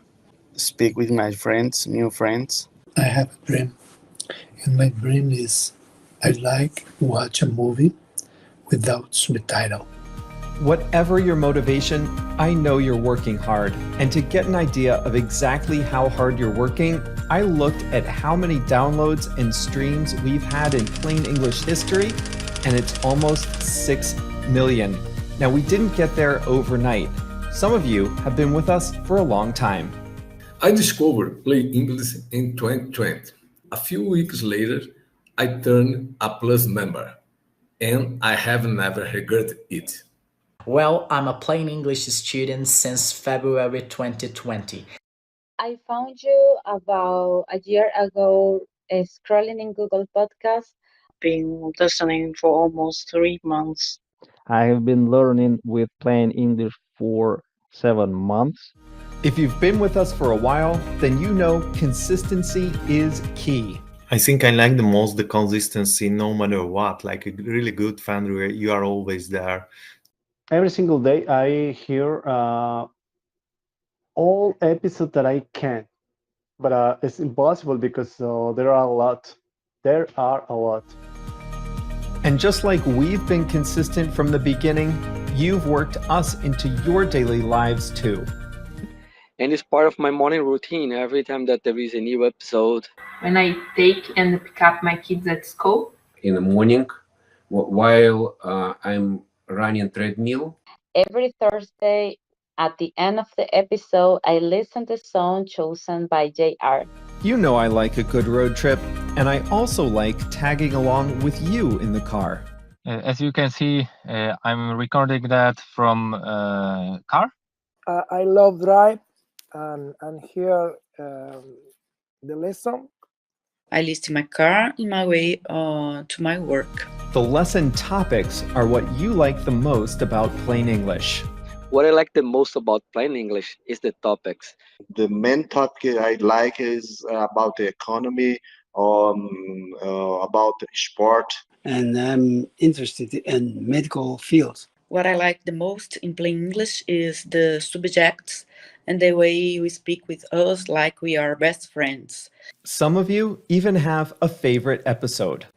speak with my friends, new friends. I have a dream, and my dream is I like watch a movie without subtitle. Whatever your motivation, I know you're working hard. And to get an idea of exactly how hard you're working, I looked at how many downloads and streams we've had in Plain English history, and it's almost 6 million. Now, we didn't get there overnight. Some of you have been with us for a long time. I discovered Plain English in 2020. A few weeks later, I turned a Plus member, and I have never regretted it. Well, I'm a Plain English student since February 2020. I found you about a year ago scrolling in Google Podcasts. Been listening for almost 3 months. I have been learning with Plain English for 7 months. If you've been with us for a while, then you know consistency is key. I think I like the most the consistency no matter what, like a really good fan where you are always there. Every single day I hear all episodes that I can, but it's impossible because there are a lot. And just like we've been consistent from the beginning, you've worked us into your daily lives too. And it's part of my morning routine every time that there is a new episode. When I take and pick up my kids at school. In the morning, while I'm running treadmill. Every Thursday, at the end of the episode, I listen to the song chosen by JR. You know I like a good road trip, and I also like tagging along with you in the car. As you can see, I'm recording that from car. I love drive and hear the lesson. I listen to my car in my way to my work. The lesson topics are what you like the most about Plain English. What I like the most about Plain English is the topics. The main topic I like is about the economy, about sport. And I'm interested in medical fields. What I like the most in Plain English is the subjects and the way we speak with us like we are best friends. Some of you even have a favorite episode.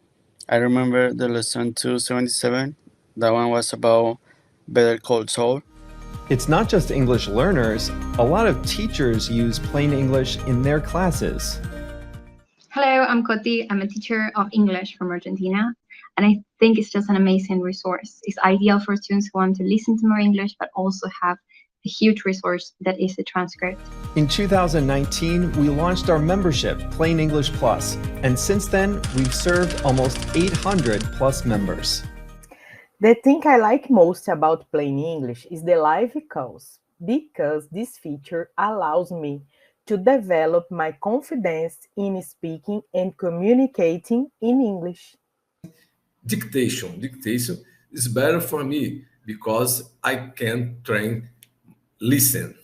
I remember the lesson 277. That one was about Better Call Saul. It's not just English learners. A lot of teachers use Plain English in their classes. Hello, I'm Coti. I'm a teacher of English from Argentina. And I think it's just an amazing resource. It's ideal for students who want to listen to more English, but also have a huge resource that is the transcript. In 2019, we launched our membership, Plain English Plus, and since then, we've served almost 800 plus members. The thing I like most about Plain English is the live calls, because this feature allows me to develop my confidence in speaking and communicating in English. Dictation is better for me because I can listen.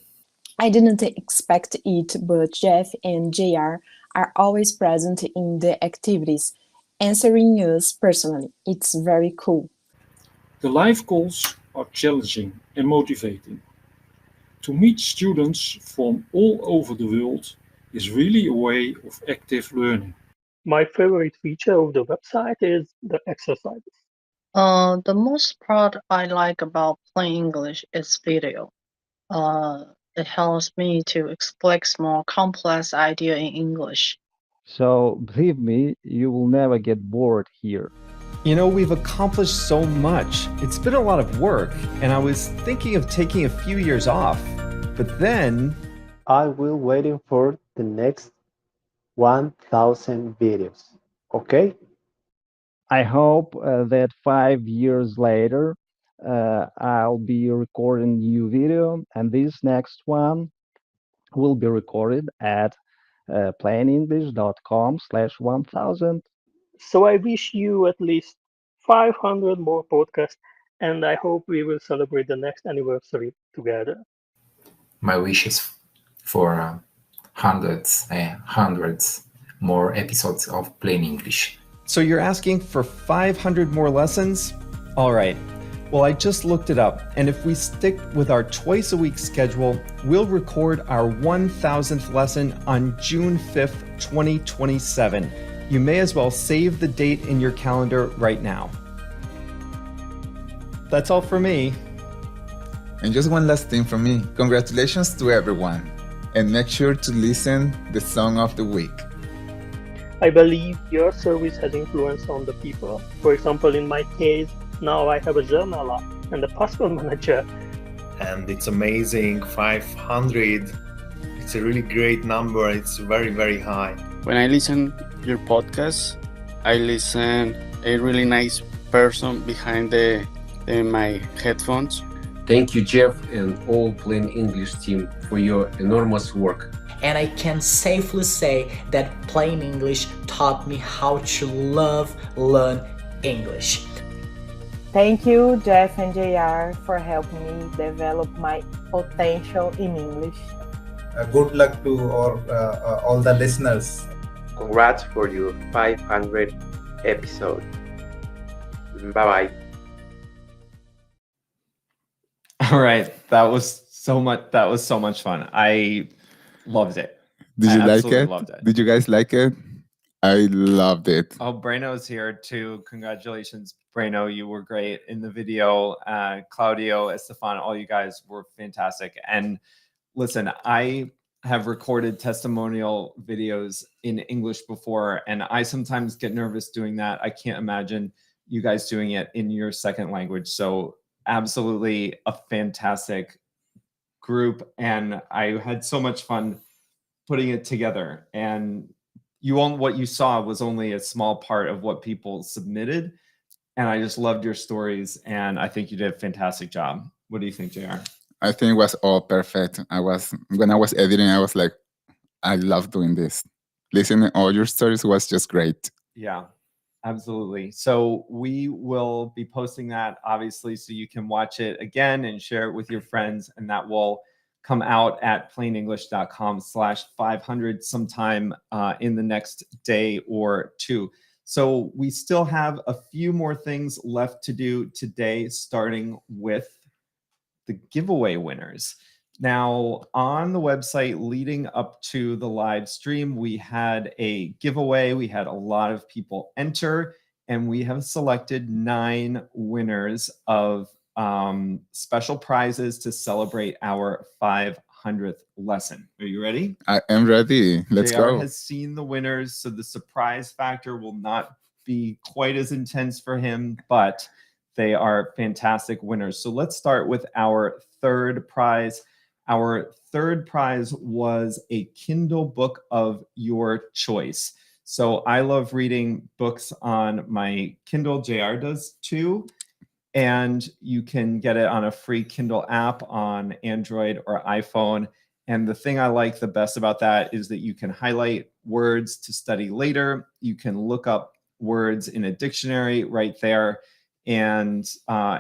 I didn't expect it, but Jeff and JR are always present in the activities, answering us personally. It's very cool. The live calls are challenging and motivating. To meet students from all over the world is really a way of active learning. My favorite feature of the website is the exercises. The most part I like about Plain English is video. It helps me to explain more complex idea in English. So believe me, you will never get bored here. You know, we've accomplished so much. It's been a lot of work, and I was thinking of taking a few years off. But then I will waiting for the next 1,000 videos. Okay? I hope that 5 years later, I'll be recording new video, and this next one will be recorded at plainenglish.com/1000. So I wish you at least 500 more podcasts, and I hope we will celebrate the next anniversary together. My wish is for hundreds more episodes of Plain English. So you're asking for 500 more lessons? All right. Well, I just looked it up, and if we stick with our twice-a-week schedule, we'll record our 1,000th lesson on June 5th, 2027. you may as well save the date in your calendar right now. That's all for me. And just one last thing from me. Congratulations to everyone. And make sure to listen the song of the week. I believe your service has influence on the people. For example, in my case, now I have a journal app and a password manager. And it's amazing, 500. It's a really great number. It's very, very high. When I listen your podcast, I listen a really nice person behind my headphones. Thank you, Jeff, and all Plain English team for your enormous work. And I can safely say that Plain English taught me how to learn English. Thank you, Jeff and JR, for helping me develop my potential in English. Good luck to all the listeners. Congrats for your 500th episode. Bye-bye. All right, that was so much fun. I loved it. Did you like absolutely it? Loved it. Did you guys like it? I loved it. Oh, Breno's here too. Congratulations, Breno. You were great in the video. Claudio, Estefan, all you guys were fantastic. And listen, I have recorded testimonial videos in English before, and I sometimes get nervous doing that. I can't imagine you guys doing it in your second language. So absolutely a fantastic group, and I had so much fun putting it together. And what you saw was only a small part of what people submitted, and I just loved your stories, and I think you did a fantastic job. What do you think, JR? I think it was all perfect. When I was editing, I was like, I love doing this. Listening to all your stories was just great. Yeah, absolutely. So we will be posting that, obviously, so you can watch it again and share it with your friends, and that will come out at plainenglish.com/500 sometime in the next day or two. So we still have a few more things left to do today, starting with the giveaway winners. Now, on the website leading up to the live stream, we had a giveaway. We had a lot of people enter, and we have selected 9 winners of special prizes to celebrate our 500th lesson. Are you ready? I am ready. Let's JR go. has seen the winners, so the surprise factor will not be quite as intense for him, but they are fantastic winners. So let's start with our third prize. Our third prize was a Kindle book of your choice. So I love reading books on my Kindle. JR does too. And you can get it on a free Kindle app on Android or iPhone. And the thing I like the best about that is that you can highlight words to study later. You can look up words in a dictionary right there and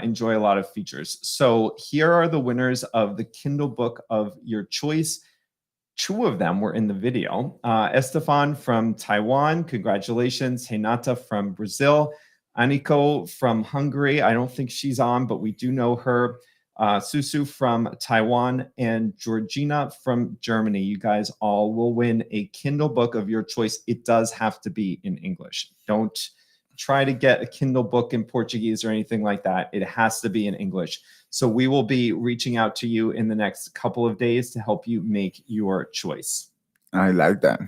enjoy a lot of features. So here are the winners of the Kindle book of your choice. 2 of them were in the video. Estefan from Taiwan, congratulations. Renata from Brazil. Aniko from Hungary, I don't think she's on, but we do know her. Susu from Taiwan, and Georgina from Germany. You guys all will win a Kindle book of your choice. It does have to be in English. Don't try to get a Kindle book in Portuguese or anything like that. It has to be in English. So we will be reaching out to you in the next couple of days to help you make your choice. I like that.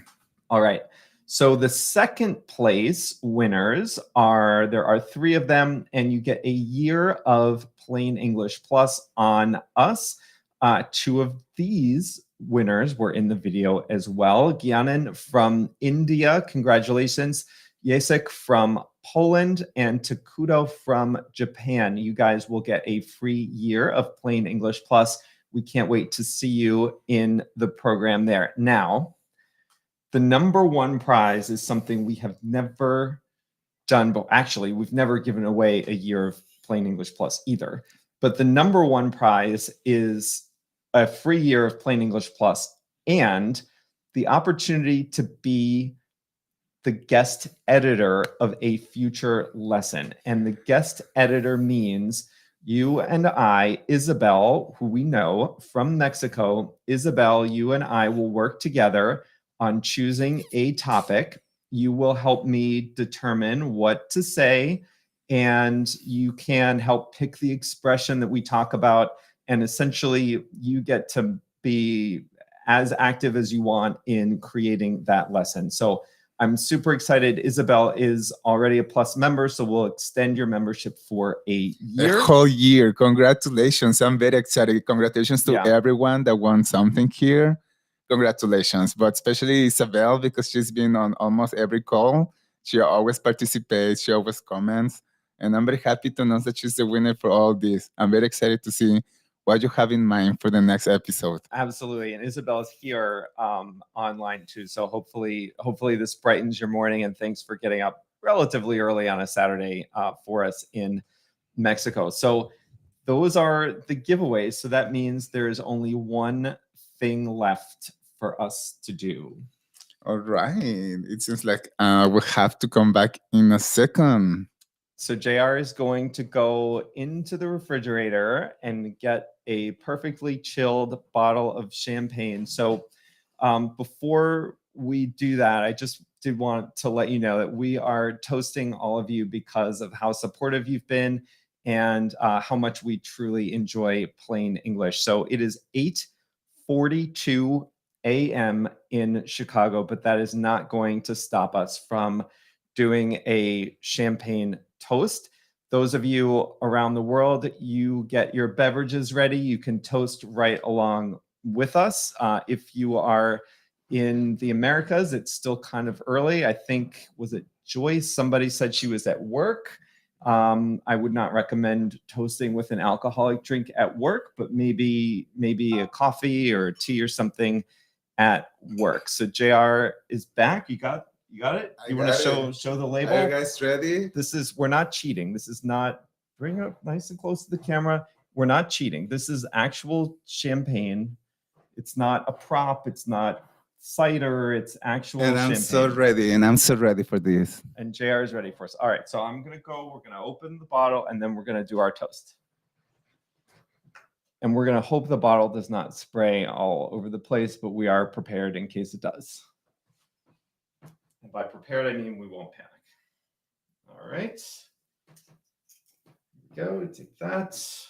All right. So the second place winners there are 3 of them, and you get a year of Plain English Plus on us. 2 of these winners were in the video as well. Gyanan from India, congratulations. Jacek from Poland, and Takudo from Japan. You guys will get a free year of Plain English Plus. We can't wait to see you in the program there. Now, the number 1 prize is something we have never done, but actually we've never given away a year of Plain English Plus either. But the number 1 prize is a free year of Plain English Plus and the opportunity to be the guest editor of a future lesson. And the guest editor means you and I, Isabel, who we know from Mexico, Isabel, you and I will work together on choosing a topic. you will help me determine what to say, and you can help pick the expression that we talk about. And essentially, you get to be as active as you want in creating that lesson. So I'm super excited. Isabel is already a Plus member, so we'll extend your membership for a year. A whole year. Congratulations. I'm very excited. Congratulations to everyone that won something here. Congratulations. But especially Isabel, because she's been on almost every call. She always participates. She always comments. And I'm very happy to know that she's the winner for all this. I'm very excited to see what you have in mind for the next episode. Absolutely. And Isabel's here online too. So hopefully this brightens your morning, and thanks for getting up relatively early on a Saturday for us in Mexico. So those are the giveaways. So that means there's only one thing left for us to do. All right. It seems like we'll have to come back in a second. So JR is going to go into the refrigerator and get a perfectly chilled bottle of champagne. So before we do that, I just did want to let you know that we are toasting all of you because of how supportive you've been and how much we truly enjoy Plain English. So it is 8:42 a.m. in Chicago, but that is not going to stop us from doing a champagne toast. Those of you around the world, you get your beverages ready. You can toast right along with us. If you are in the Americas, it's still kind of early. I think, was it Joyce? Somebody said she was at work. I would not recommend toasting with an alcoholic drink at work, but maybe a coffee or a tea or something at work. So JR is back. You got it? You want to show the label? Are you guys ready? We're not cheating. This is not, bring it up nice and close to the camera. We're not cheating. This is actual champagne. It's not a prop. It's not cider. It's actual And I'm champagne. so ready for this. And JR is ready for us. All right, so I'm going to go. We're going to open the bottle, and then we're going to do our toast. And we're going to hope the bottle does not spray all over the place, but we are prepared in case it does. And by prepared, I mean we won't panic. All right. Here we go. Take that.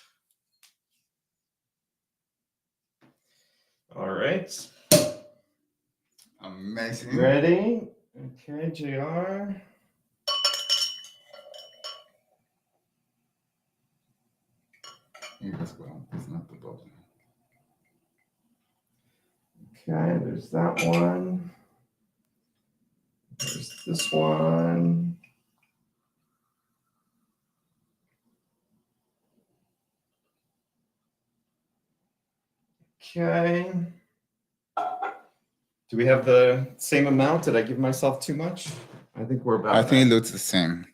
All right. Amazing. Ready? Okay, JR. As well. It's not the bottle. Okay, there's that one. There's this one. Okay. Do we have the same amount? Did I give myself too much? I think we're about. I think it looks the same.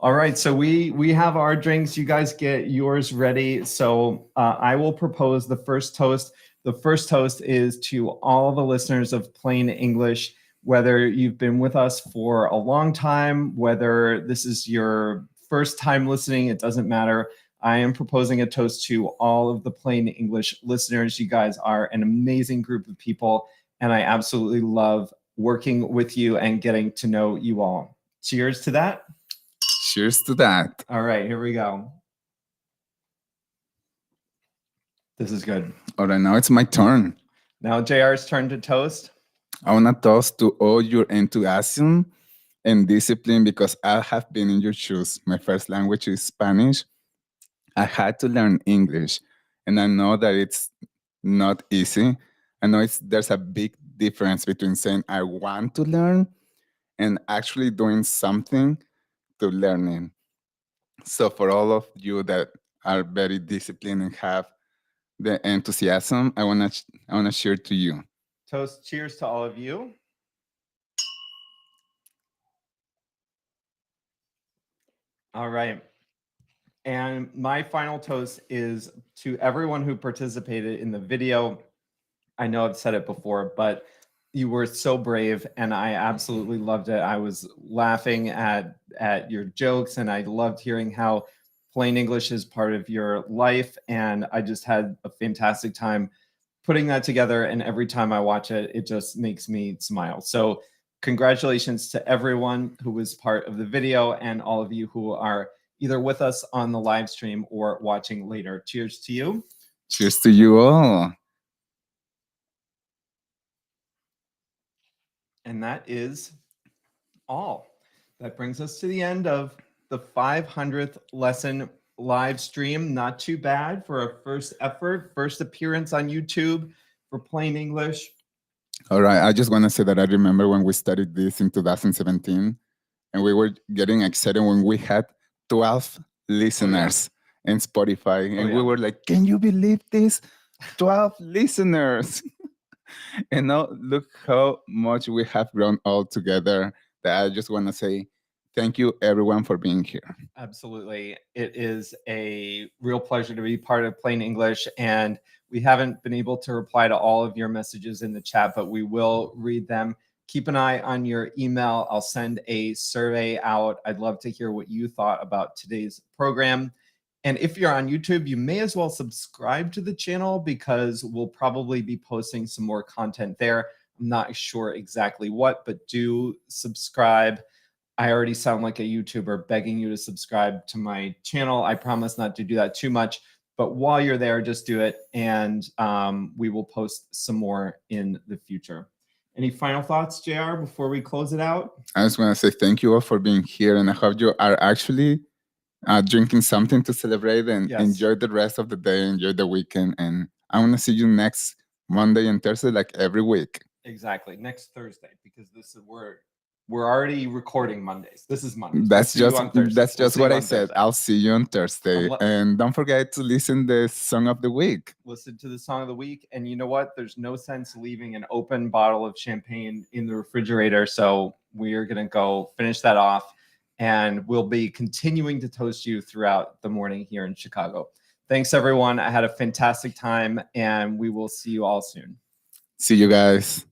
All right, so we have our drinks. You guys get yours ready. So I will propose the first toast. The first toast is to all the listeners of Plain English, whether you've been with us for a long time, whether this is your first time listening, it doesn't matter. I am proposing a toast to all of the Plain English listeners. You guys are an amazing group of people, and I absolutely love working with you and getting to know you all. Cheers to that. Cheers to that. All right, here we go. This is good. All right, now it's my turn. Now JR's turn to toast. I want to toast to all your enthusiasm and discipline, because I have been in your shoes. My first language is Spanish. I had to learn English, and I know that it's not easy. I know there's a big difference between saying I want to learn and actually doing something to learning. So for all of you that are very disciplined and have the enthusiasm, I wanna share to you. Toast, cheers to all of you. All right. And my final toast is to everyone who participated in the video. I know I've said it before, but you were so brave, and I absolutely loved it. I was laughing at your jokes, and I loved hearing how Plain English is part of your life, and I just had a fantastic time putting that together, and every time I watch it, it just makes me smile. So congratulations to everyone who was part of the video and all of you who are either with us on the live stream or watching later. Cheers to you. Cheers to you all. And that is all. That brings us to the end of the 500th lesson live stream. Not too bad for a first effort, first appearance on YouTube for Plain English. All right, I just want to say that I remember when we started this in 2017, and we were getting excited when we had 12 listeners in Spotify, and we were like, can you believe this? 12 listeners. And now look how much we have grown all together. That I just want to say thank you everyone for being here. Absolutely. It is a real pleasure to be part of Plain English, and we haven't been able to reply to all of your messages in the chat, but we will read them. Keep an eye on your email. I'll send a survey out. I'd love to hear what you thought about today's program. And if you're on YouTube, you may as well subscribe to the channel because we'll probably be posting some more content there. I'm not sure exactly what, but do subscribe. I already sound like a YouTuber begging you to subscribe to my channel. I promise not to do that too much, but while you're there, just do it. And we will post some more in the future. Any final thoughts, JR, before we close it out? I just want to say thank you all for being here, and I hope you are actually drinking something to celebrate and enjoy the rest of the day, enjoy the weekend. And I want to see you next Monday and Thursday, like every week. Exactly, next Thursday, because this is we're already recording Mondays. This is Monday. That's just what I said. I'll see you on Thursday. And don't forget to listen to the song of the week. Listen to the song of the week. And you know what? There's no sense leaving an open bottle of champagne in the refrigerator. So we are going to go finish that off. And we'll be continuing to toast you throughout the morning here in Chicago. Thanks, everyone. I had a fantastic time, and we will see you all soon. See you guys.